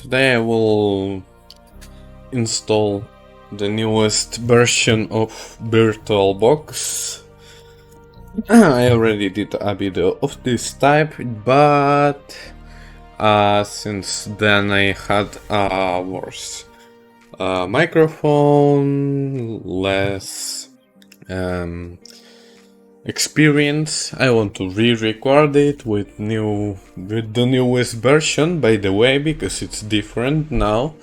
Today I will install the newest version of VirtualBox. I already did a video of this type, but since then I had a worse microphone, less experience. I want to re-record it with the newest version, by the way, because it's different now.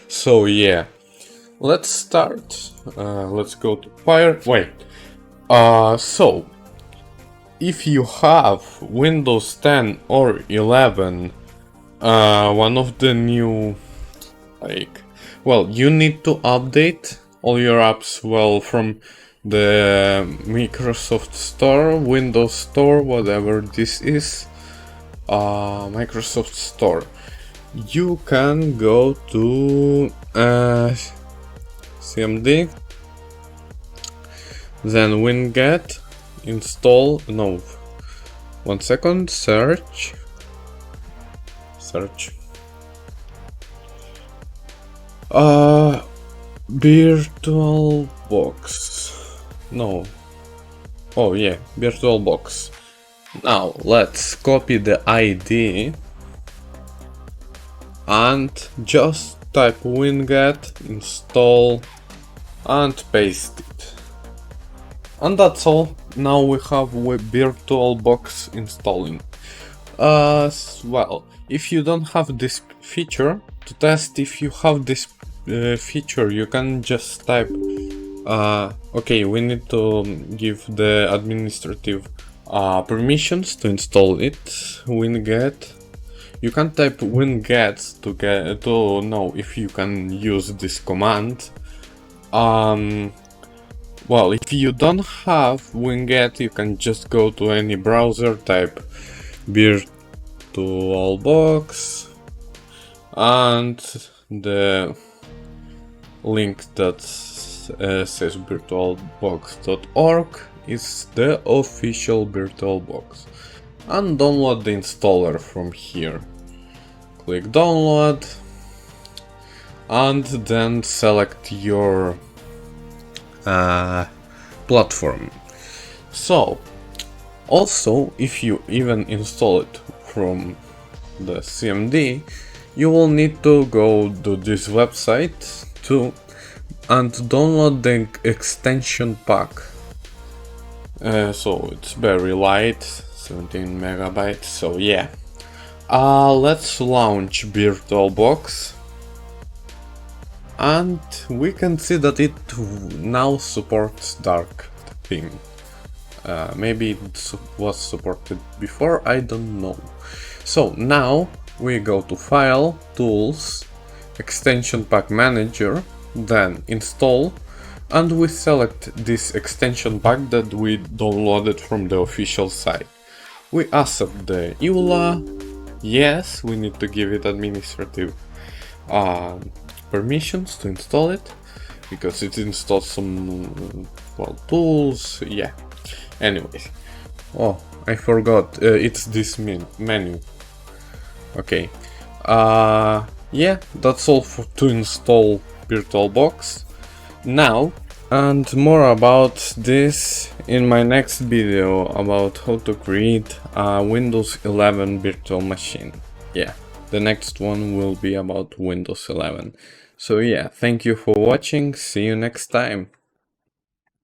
So yeah, let's start. Let's go to Fire. Wait. So if you have Windows 10 or 11, one of the new, you need to update all your apps, from the Microsoft Store, Windows Store, whatever this is, Microsoft Store. You can go to CMD, then winget, install, no, 1 second, search, VirtualBox. No. Oh yeah, VirtualBox. Now let's copy the ID and just type winget, install, and paste it. And that's all. Now we have VirtualBox installing. If you don't have this feature, to test if you have this feature, you can just type okay, we need to give the administrative permissions to install it. Winget. You can type winget to know if you can use this command. If you don't have winget, you can just go to any browser, type VirtualBox, and the link that says virtualbox.org is the official VirtualBox, and download the installer from here. Click download and then select your platform. So also, if you even install it from the CMD, you will need to go to this website too and download the extension pack. So it's very light, 17 megabytes. So yeah, let's launch VirtualBox, and we can see that it now supports dark theme. Maybe it was supported before, I don't know. So now we go to File, Tools, Extension Pack Manager, then Install, and we select this extension pack that we downloaded from the official site. We accept the EULA. Yes, we need to give it administrative permissions to install it, because it installs some tools. Yeah. Anyways, oh, I forgot. It's this menu. Okay. Yeah, that's all to install VirtualBox now, and more about this in my next video about how to create a Windows 11 virtual machine. Yeah, the next one will be about Windows 11. So yeah, thank you for watching, see you next time.